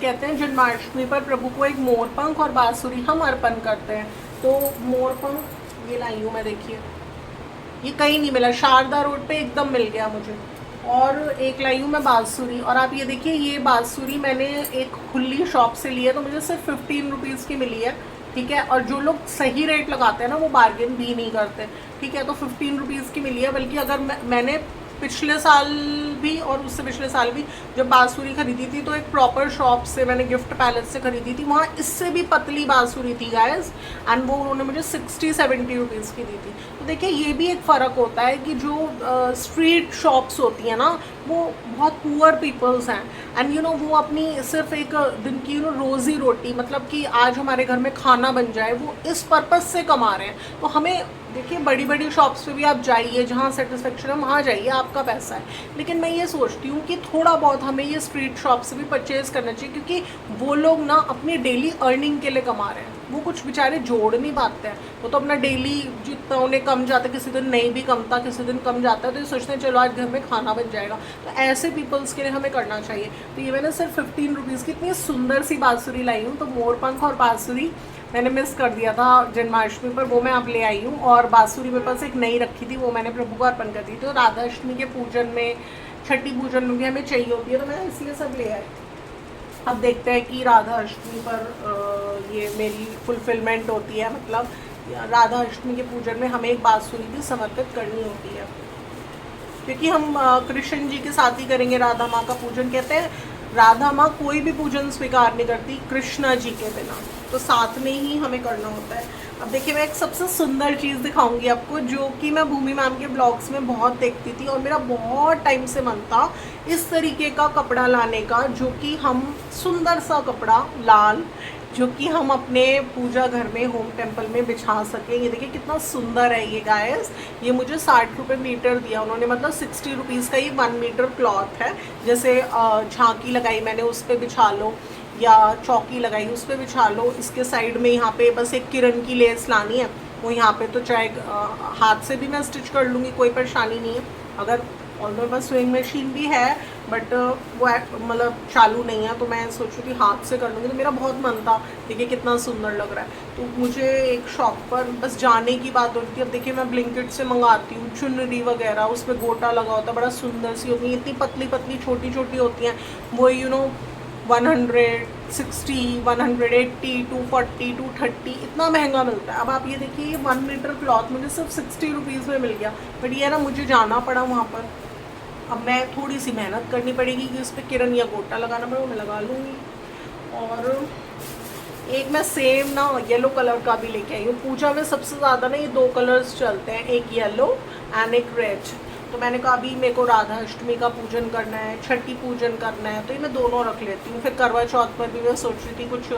कहते हैं जन्माष्टमी पर प्रभु को एक मोरपंख और बांसुरी हम अर्पण करते हैं। तो मोरपंख ये लाई हूँ मैं, देखिए ये कहीं नहीं मिला, शारदा रोड पे एकदम मिल गया मुझे। और एक लाई हूँ मैं बांसुरी, और आप ये देखिए ये बांसुरी मैंने एक खुली शॉप से ली है, तो मुझे सिर्फ 15 रुपीज़ की मिली है, ठीक है। और जो लोग सही रेट लगाते हैं ना वो बार्गेन भी नहीं करते, ठीक है। तो 15 रुपीज़ की मिली है, बल्कि अगर मैंने पिछले साल भी और उससे पिछले साल भी जब बांसुरी खरीदी थी तो एक प्रॉपर शॉप से मैंने गिफ्ट पैलेस से खरीदी थी, वहाँ इससे भी पतली बांसुरी थी गाइस, एंड वो उन्होंने मुझे 60-70 रुपीज़ की दी थी। तो देखिए ये भी एक फ़र्क होता है कि जो स्ट्रीट शॉप्स होती हैं ना वो बहुत पुअर पीपल्स हैं, एंड वो अपनी सिर्फ एक दिन की रोज़ी रोटी, मतलब कि आज हमारे घर में खाना बन जाए, वो इस पर्पज़ से कमा रहे हैं। तो हमें देखिए बड़ी बड़ी शॉप्स पे भी आप जाइए, जहाँ सेटिस्फेक्शन है वहाँ जाइए, आपका पैसा है। लेकिन मैं ये सोचती हूँ कि थोड़ा बहुत हमें ये स्ट्रीट शॉप से भी परचेज़ करना चाहिए, क्योंकि वो लोग ना अपनी डेली अर्निंग के लिए कमा रहे हैं, वो कुछ बेचारे जोड़ नहीं पाते हैं। वो तो अपना डेली जितना उन्हें कम जाता है, किसी दिन नहीं भी कमता, किसी दिन कम जाता है, तो ये सोचते हैं चलो आज घर में खाना बन जाएगा। तो ऐसे पीपल्स के लिए हमें करना चाहिए। तो ये मैंने सिर्फ 15 रुपीज़ की इतनी सुंदर सी बांसुरी लाई हूँ। तो मोरपंख और बांसुरी मैंने मिस कर दिया था जन्माष्टमी पर, वो मैं अब ले आई हूँ। और बांसुरी मेरे पास एक नई रखी थी, वो मैंने प्रभु को अर्पण कर दी। तो राधाष्टमी के पूजन में, छठी पूजन में भी हमें चाहिए होती है, तो मैं इसलिए सब ले आई। अब देखते हैं कि राधा अष्टमी पर ये मेरी फुलफिलमेंट होती है, मतलब राधा अष्टमी के पूजन में हमें एक बांसुरी भी समर्पित करनी होती है, क्योंकि हम कृष्ण जी के साथ ही करेंगे राधा माँ का पूजन। कहते हैं राधा माँ कोई भी पूजन स्वीकार नहीं करती कृष्णा जी के बिना, तो साथ में ही हमें करना होता है। अब देखिए मैं एक सबसे सुंदर चीज़ दिखाऊंगी आपको, जो कि मैं भूमि मैम के ब्लॉग्स में बहुत देखती थी, और मेरा बहुत टाइम से मन था इस तरीके का कपड़ा लाने का, जो कि हम सुंदर सा कपड़ा लाल, जो कि हम अपने पूजा घर में, होम टेम्पल में बिछा सकें। ये देखिए कितना सुंदर है ये गाइस। ये मुझे 60 रुपये मीटर दिया उन्होंने, मतलब 60 रुपीज़ का ये 1 मीटर क्लॉथ है। जैसे झांकी लगाई मैंने उस पर बिछा लो, या चौकी लगाई उस पर बिछा लो। इसके साइड में यहाँ पे बस एक किरण की लेस लानी है, वो यहाँ पे तो चाहे हाथ से भी मैं स्टिच कर लूँगी, कोई परेशानी नहीं है। अगर और मेरे पास स्विंग मशीन भी है, बट वो मतलब चालू नहीं है, तो मैं सोचूँ कि हाथ से कर लूँगी। तो मेरा बहुत मन था, देखिए कितना सुंदर लग रहा है। तो मुझे एक शॉप पर बस जाने की बात होती है। अब देखिए मैं ब्लिंकिट से मंगाती हूँ चुनरी वगैरह, उस पर गोटा लगा होता है, बड़ा सुंदर सी होती है, इतनी पतली पतली छोटी छोटी होती हैं। वो 160, 180, 240, 230 इतना महंगा मिलता है। अब आप ये देखिए ये 1 मीटर क्लॉथ मुझे सिर्फ 60 रुपीज़ में मिल गया, बट ये ना मुझे जाना पड़ा वहाँ पर। अब मैं थोड़ी सी मेहनत करनी पड़ेगी कि उस पर किरण या गोटा लगाना पड़ेगा, मैं लगा लूँगी। और एक मैं सेम ना येलो कलर का भी लेके आई हूँ। पूजा में सबसे ज़्यादा ना ये 2 कलर्स चलते हैं, एक येलो एंड एक रेड। तो मैंने कहा अभी मेरे को राधा अष्टमी का पूजन करना है, छठी पूजन करना है, तो ये मैं दोनों रख लेती हूँ। फिर करवा चौथ पर भी मैं सोच रही थी कुछ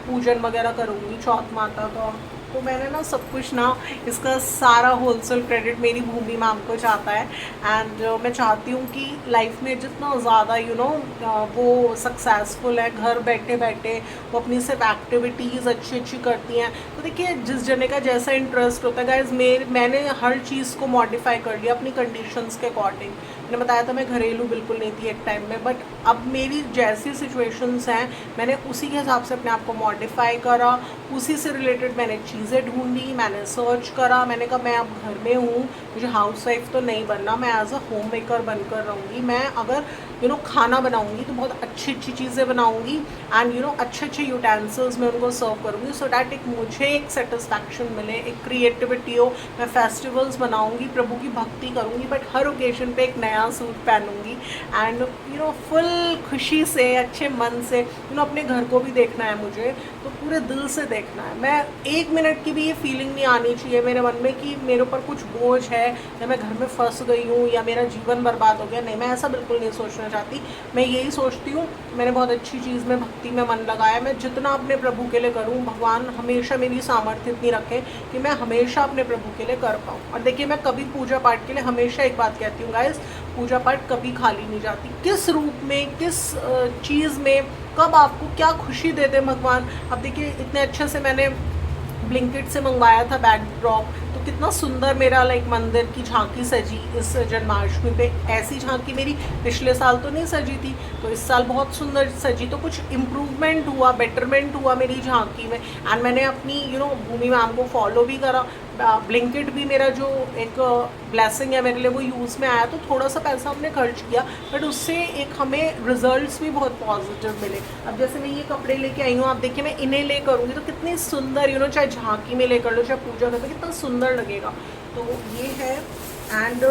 पूजन वगैरह करूँगी चौथ माता का। तो मैंने ना सब कुछ ना, इसका सारा होलसेल क्रेडिट मेरी भूमि मैम को जाता है। एंड मैं चाहती हूँ कि लाइफ में जितना ज़्यादा वो सक्सेसफुल है, घर बैठे बैठे वो अपनी सिर्फ एक्टिविटीज़ अच्छी अच्छी करती हैं। तो देखिए जिस जने का जैसा इंटरेस्ट होता है गाइज, मैंने हर चीज़ को मॉडिफाई कर लिया अपनी कंडीशंस के अकॉर्डिंग। मैंने बताया था मैं घरेलू बिल्कुल नहीं थी एक टाइम में, बट अब मेरी जैसी सिचुएशंस हैं मैंने उसी के हिसाब से अपने आप को मॉडिफाई करा, उसी से रिलेटेड मैंने चीज़ें ढूंढी, मैंने सर्च करा। मैंने कहा मैं अब घर में हूँ, मुझे हाउस वाइफ तो नहीं बनना, मैं एज अ होम मेकर बनकर रहूँगी। मैं अगर खाना बनाऊँगी तो बहुत अच्छी अच्छी चीज़ें बनाऊँगी, एंड अच्छे अच्छे यूटेंसिल्स में उनको सर्व करूँगी, सो डैट मुझे एक सेटिस्फैक्शन मिले, एक क्रिएटिविटी हो। मैं फेस्टिवल्स बनाऊँगी, प्रभु की भक्ति करूँगी, बट हर ओकेजन पे एक नया सूट पहनूँगी, एंड फुल खुशी से, अच्छे मन से अपने घर को भी देखना है मुझे, तो पूरे दिल से देखना है। मैं 1 मिनट की भी ये फीलिंग नहीं आनी चाहिए मेरे मन में कि मेरे ऊपर कुछ बोझ है, या मैं घर में फंस गई हूँ, या मेरा जीवन बर्बाद हो गया। नहीं, मैं ऐसा बिल्कुल नहीं सोचना चाहती। मैं यही सोचती हूँ मैंने बहुत अच्छी चीज़ में, भक्ति में मन लगाया, मैं जितना अपने प्रभु के लिए करूँ, भगवान हमेशा मेरी सामर्थ्य इतनी रखे कि मैं हमेशा अपने प्रभु के लिए कर पाऊँ। और देखिए मैं कभी पूजा पाठ के लिए हमेशा एक बात कहती हूँ गाइस, पूजा पाठ कभी खाली नहीं जाती। किस रूप में, किस चीज़ में, कब आपको क्या खुशी देते हैं भगवान। अब देखिए इतने अच्छे से मैंने ब्लिंकिट से मंगवाया था बैकड्रॉप, तो कितना सुंदर मेरा लाइक मंदिर की झांकी सजी इस जन्माष्टमी पे। ऐसी झांकी मेरी पिछले साल तो नहीं सजी थी, तो इस साल बहुत सुंदर सजी, तो कुछ इम्प्रूवमेंट हुआ, बेटरमेंट हुआ मेरी झांकी में। एंड मैंने अपनी भूमि मैम को फॉलो भी करा। ब्लिंकिट भी मेरा जो एक ब्लेसिंग है मेरे लिए, वो यूज़ में आया, तो थोड़ा सा पैसा हमने खर्च किया, बट उससे एक हमें रिजल्ट्स भी बहुत पॉजिटिव मिले। अब जैसे मैं ये कपड़े लेके आई हूँ, आप देखिए मैं इन्हें ले करूँगी तो कितने सुंदर चाहे झांकी में ले कर लो, चाहे पूजा कर लो, कितना सुंदर लगेगा। तो ये है। एंड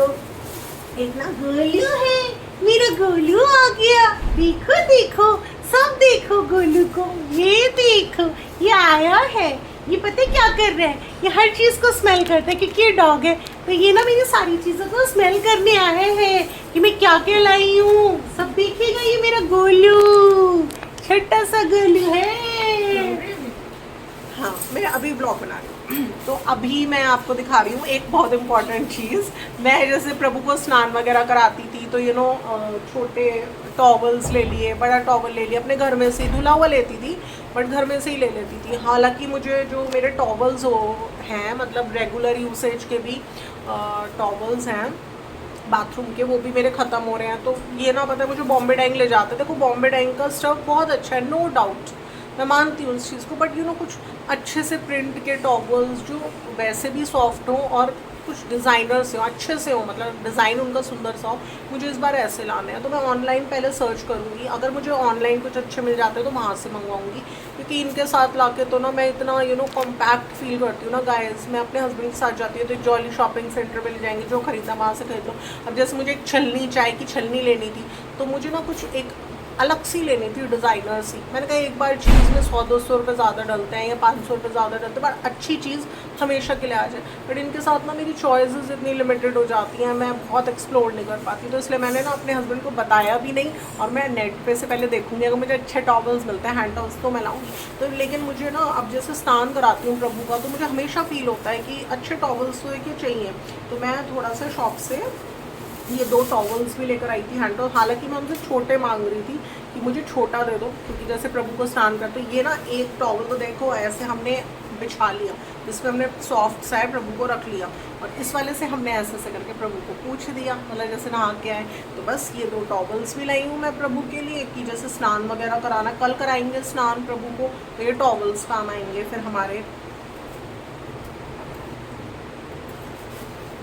एक ना गोलू है, मेरा गोलू आ गया, देखो देखो सब देखो गोलू को, ये देखो ये आया है। ये पता है क्या कर रहा है, ये हर चीज़ को स्मेल करता है क्योंकि ये डॉग है। तो ये ना मेरी सारी चीज़ों को स्मेल करने आए हैं कि मैं क्या क्या लाई हूँ। सब देखिएगा, ये मेरा गोलू, छोटा सा गोलू है। हाँ, मैं अभी ब्लॉग बना रही हूँ। तो अभी मैं आपको दिखा रही हूँ एक बहुत इम्पॉर्टेंट चीज़। मैं जैसे प्रभु को स्नान वगैरह कराती थी, तो छोटे टॉवल्स ले लिए, बड़ा टॉवल ले लिया, अपने घर में से धुला हुआ लेती थी, बट घर में से ही ले लेती थी। हालांकि मुझे जो मेरे टॉवल्स हैं, मतलब रेगुलर यूसेज के भी टॉवल्स हैं बाथरूम के, वो भी मेरे ख़त्म हो रहे हैं। तो ये ना पता है, मुझे बॉम्बे डाइंग ले जाते, देखो बॉम्बे डाइंग का स्टफ बहुत अच्छा है, नो डाउट, मैं मानती हूँ उस चीज़ को, बट कुछ अच्छे से प्रिंट के टॉवल्स जो वैसे भी सॉफ्ट हो और कुछ डिज़ाइनर से हो, अच्छे से हो, मतलब डिज़ाइन उनका सुंदर सा हो, मुझे इस बार ऐसे लाने हैं। तो मैं ऑनलाइन पहले सर्च करूँगी, अगर मुझे ऑनलाइन कुछ अच्छे मिल जाते हैं तो वहाँ से मंगवाऊँगी, क्योंकि इनके साथ लाके तो ना मैं इतना कॉम्पैक्ट फील करती हूँ ना गाइस। मैं अपने हस्बैंड के साथ जाती हूँ तो जॉली शॉपिंग सेंटर मिल जाएंगे, जो खरीदा वहाँ से खरीद लो। अब जैसे मुझे एक छलनी, चाय की छलनी लेनी थी, तो मुझे ना कुछ एक अलग सी लेनी थी, डिज़ाइनर सी। मैंने कहा एक बार चीज़ में 100-200 रुपये ज़्यादा डलते हैं या 500 रुपये ज़्यादा डलते हैं, पर अच्छी चीज़ हमेशा के लिए आ जाए। बट इनके साथ ना मेरी चॉइसेस इतनी लिमिटेड हो जाती हैं, मैं बहुत एक्सप्लोर नहीं कर पाती, तो इसलिए मैंने ना अपने हस्बैंड को बताया भी नहीं। और मैं नेट पे से पहले देखूँगी, अगर मुझे अच्छे टॉवल्स मिलते हैं, हैंड टॉवल्स, तो मैं लाऊँगी। तो लेकिन मुझे ना अब जैसे स्नान कराती हूँ प्रभु का, तो मुझे हमेशा फील होता है कि अच्छे टॉवल्स तो एक चाहिए। तो मैं थोड़ा सा शॉप से ये 2 टॉवल्स भी लेकर आई थी हैंड टॉवल। हालांकि मैं उनसे छोटे मांग रही थी कि मुझे छोटा दे दो, क्योंकि जैसे प्रभु को स्नान कर, तो ये ना एक टॉवल तो देखो ऐसे हमने बिछा लिया, जिसमें हमने सॉफ्ट सा है प्रभु को रख लिया, और इस वाले से हमने ऐसे करके प्रभु को पूछ दिया, मतलब जैसे नहा के आए। तो बस ये 2 टॉवल्स भी लाई हूँ मैं प्रभु के लिए, कि जैसे स्नान वगैरह कराना, कल कराएंगे स्नान प्रभु को, तो ये टॉवल्स काम आएंगे फिर हमारे।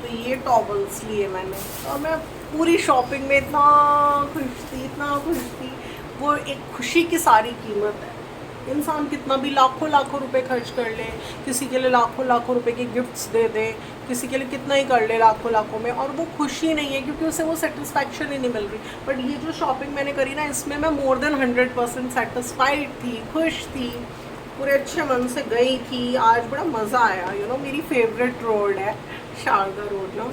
तो ये टॉवल्स लिए मैंने, और मैं पूरी शॉपिंग में इतना खुश थी। वो एक खुशी की सारी कीमत है। इंसान कितना भी लाखों रुपए खर्च कर ले, किसी के लिए लाखों रुपए के गिफ्ट्स दे दे, किसी के लिए कितना ही कर ले लाखों में, और वो खुशी नहीं है, क्योंकि उसे वो सेटिस्फैक्शन ही नहीं मिल रही। बट ये जो शॉपिंग मैंने करी ना, इसमें मैं मोर देन 100% सेटिस्फाइड थी, खुश थी, पूरे अच्छे मन से गई थी। आज बड़ा मज़ा आया। मेरी फेवरेट रोड है शारदा रोड ना।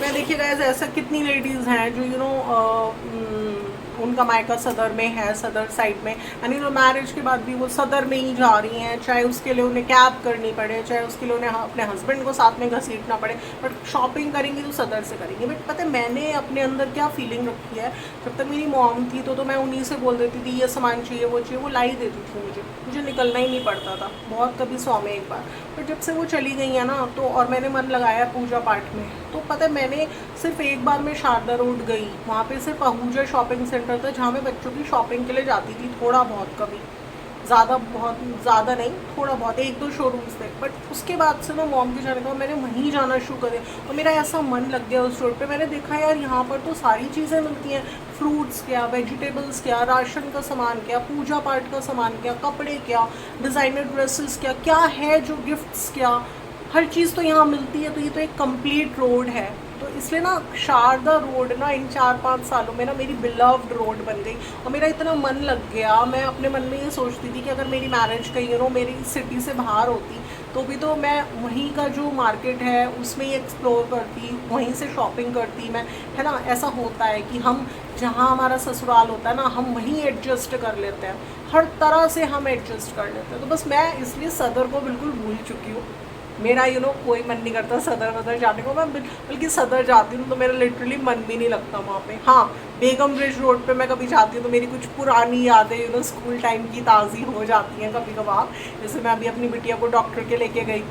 मैं देखिए गाइस, ऐसा कितनी लेडीज़ हैं जो उनका मायका सदर में है, सदर साइड में, यानी मैरिज के बाद भी वो सदर में ही जा रही हैं, चाहे उसके लिए उन्हें कैब करनी पड़े, चाहे उसके लिए उन्हें अपने हस्बैंड को साथ में घसीटना पड़े, बट शॉपिंग करेंगी तो सदर से करेंगी। बट पता है मैंने अपने अंदर क्या फीलिंग रखी है, जब तक मेरी मॉम थी तो मैं उन्हीं से बोल देती थी ये सामान चाहिए, वो चाहिए, वो लाई देती थी मुझे निकलना ही नहीं पड़ता था, बहुत कभी 100 में एक बार। पर जब से वो चली गई है ना, तो और मैंने मन लगाया पूजा पाठ में, तो पता है मैंने सिर्फ एक बार मैं शारदा रोड गई, वहाँ पे सिर्फ आहूजा शॉपिंग सेंटर था, जहाँ मैं बच्चों की शॉपिंग के लिए जाती थी, थोड़ा बहुत, कभी बहुत ज़्यादा नहीं, थोड़ा बहुत 1-2 शोरूम्स थे। बट उसके बाद से ना मॉम के जाने का मैंने वहीं जाना शुरू कर दिया, और मेरा ऐसा मन लग गया उस रोड पे। मैंने देखा यार यहाँ पर तो सारी चीज़ें मिलती हैं, फ्रूट्स क्या, वेजिटेबल्स क्या, राशन का सामान क्या, पूजा पाठ का सामान क्या, कपड़े क्या, डिज़ाइनर ड्रेसेस क्या क्या है, जो गिफ्ट्स क्या, हर चीज़ तो यहाँ मिलती है। तो ये तो एक कंप्लीट रोड है। तो इसलिए ना शारदा रोड ना इन 4-5 सालों में ना मेरी बिलव्ड रोड बन गई, और मेरा इतना मन लग गया। मैं अपने मन में ये सोचती थी कि अगर मेरी मैरिज कहीं मेरी सिटी से बाहर होती, तो भी तो मैं वहीं का जो मार्केट है उसमें ही एक्सप्लोर करती, वहीं से शॉपिंग करती मैं, है ना। ऐसा होता है कि हम जहाँ हमारा ससुराल होता है ना, हम वहीं एडजस्ट कर लेते हैं, हर तरह से हम एडजस्ट कर लेते हैं। तो बस मैं इसलिए सदर को बिल्कुल भूल चुकी हूँ। मेरा कोई मन नहीं करता सदर वदर जाने को। मैं बल्कि सदर जाती हूँ तो मेरा लिटरली मन भी नहीं लगता वहाँ पे। हाँ, बेगम ब्रिज रोड पे मैं कभी जाती हूँ तो मेरी कुछ पुरानी यादें स्कूल टाइम की ताज़ी हो जाती हैं कभी कभार। जैसे मैं अभी अपनी बिटिया को डॉक्टर के लेके गई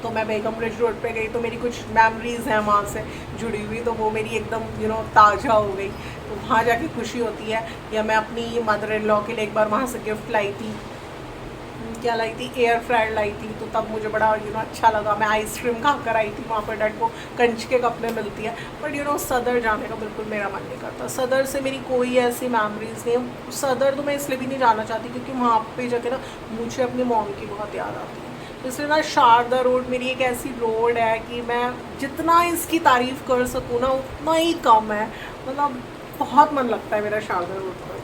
तो मैं बेगम ब्रिज रोड पे गई तो मेरी कुछ मेमोरीज़ हैं वहाँ से जुड़ी हुई, तो वो मेरी एकदम ताज़ा हो गई। तो वहाँ जाके खुशी होती है। या मैं अपनी मदर इन लॉ के लिए एक बार वहाँ से गिफ्ट लाई थी। क्या लाई थी? एयर फ्रायर लाई थी। तो तब मुझे बड़ा अच्छा लगा। मैं आइसक्रीम खा कर आई थी वहाँ पर, डैड को कंच के कप में मिलती है। बट सदर जाने का बिल्कुल मेरा मन नहीं करता। सदर से मेरी कोई ऐसी मेमोरीज नहीं। सदर तो मैं इसलिए भी नहीं जाना चाहती क्योंकि वहाँ पे जाके ना मुझे अपनी मॉम की बहुत याद आती है। इसलिए ना शारदा रोड मेरी एक ऐसी रोड है कि मैं जितना इसकी तारीफ़ कर सकूँ ना उतना ही कम है। मतलब बहुत मन लगता है मेरा शारदा रोड पर।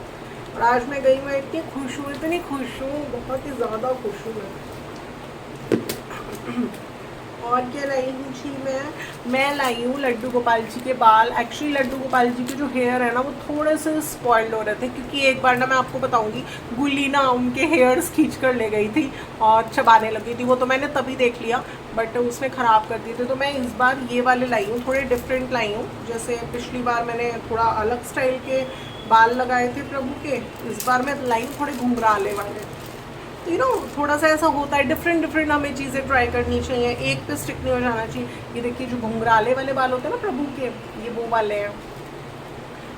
और आज मैं गई, मैं इतनी खुश हूँ, इतनी खुश हूँ, बहुत ही ज़्यादा खुश हूँ मैं। और क्या लाई हूँ जी? मैं लाई हूँ लड्डू गोपाल जी के बाल। एक्चुअली लड्डू गोपाल जी के जो हेयर है ना वो थोड़े से स्पॉइल्ड हो रहे थे क्योंकि एक बार ना मैं आपको बताऊँगी, गुल्ली ना उनके हेयर्स खींच कर ले गई थी और चबाने लगी थी। वो तो मैंने तभी देख लिया बट उसने ख़राब कर दिए थे। तो मैं इस बार ये वाले लाई हूँ, थोड़े डिफरेंट लाई हूँ। जैसे पिछली बार मैंने थोड़ा अलग स्टाइल के बाल लगाए थे प्रभु के, इस बार मैं लाई हूँ थोड़े घुंघराले वाले। तो थोड़ा सा ऐसा होता है, डिफरेंट हमें चीज़ें ट्राई करनी चाहिए, एक पे स्टिक नहीं हो जाना चाहिए। ये देखिए जो घुंघराले वाले बाल होते हैं ना प्रभु के, ये वो वाले हैं।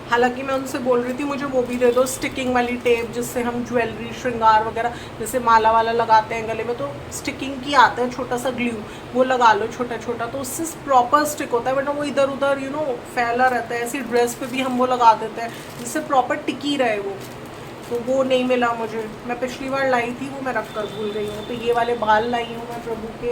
हालांकि मैं उनसे बोल रही थी मुझे वो भी दे दो स्टिकिंग वाली टेप, जिससे हम ज्वेलरी श्रृंगार वगैरह जैसे माला वाला लगाते हैं गले में तो स्टिकिंग की आता है छोटा सा ग्लू, वो लगा लो छोटा छोटा, तो उससे प्रॉपर स्टिक होता है। वरना वो इधर उधर फैला रहता है। ऐसी ड्रेस पे भी हम वो लगा देते हैं जिससे प्रॉपर टिकी रहे वो। तो वो नहीं मिला मुझे। मैं पिछली बार लाई थी, वो मैं रख कर भूल गई हूँ। तो ये वाले बाल लाई हूँ मैं प्रभु के।